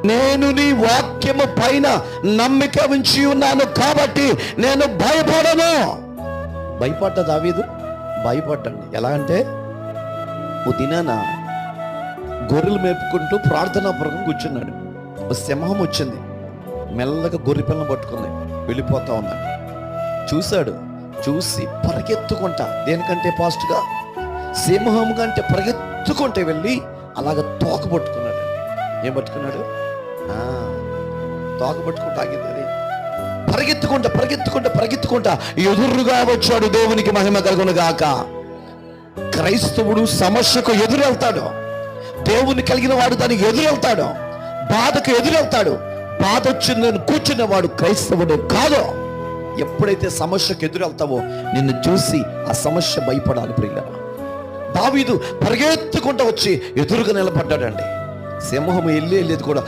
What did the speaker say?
నేను నీ వాక్యము పైన నమ్మిక ఉంచి ఉన్నాను కాబట్టి నేను భయపడను. భయపడ్డ దావీదు భయపడ్డండి. ఎలా అంటే ఓ దినాన గొర్రెలు మేపుకుంటూ ప్రార్థనాపూర్వకం కూర్చున్నాడు. ఓ సింహం వచ్చింది, మెల్లగా గొర్రె పిల్లను పట్టుకుంది, వెళ్ళిపోతా ఉందండి. చూశాడు, చూసి పరిగెత్తుకుంటా, దేనికంటే ఫాస్ట్గా సింహం కంటే పరిగెత్తుకుంటే వెళ్ళి అలాగ తోక పట్టుకున్నాడు. ఏం పట్టుకున్నాడు? తోక పట్టుకుంటా ఆగింది. అది పరిగెత్తుకుంటా పరిగెత్తుకుంటా పరిగెత్తుకుంటా ఎదురుగా వచ్చాడు. దేవునికి మహిమ కలుగును గాక. క్రైస్తవుడు సమస్యకు ఎదురెళ్తాడు. దేవుని కలిగిన వాడు దానికి ఎదురెళ్తాడు. బాధకు ఎదురెళ్తాడు. బాధ వచ్చిందని కూర్చున్నవాడు క్రైస్తవుడు కాదు. ఎప్పుడైతే సమస్యకు ఎదురెళ్తావో నిన్ను చూసి ఆ సమస్య భయపడాలి. ప్రియులారా, దావీదు పరిగెత్తుకుంటూ వచ్చి ఎదురుగా నిలబడ్డాడండి. సింహం వెళ్ళేది కూడా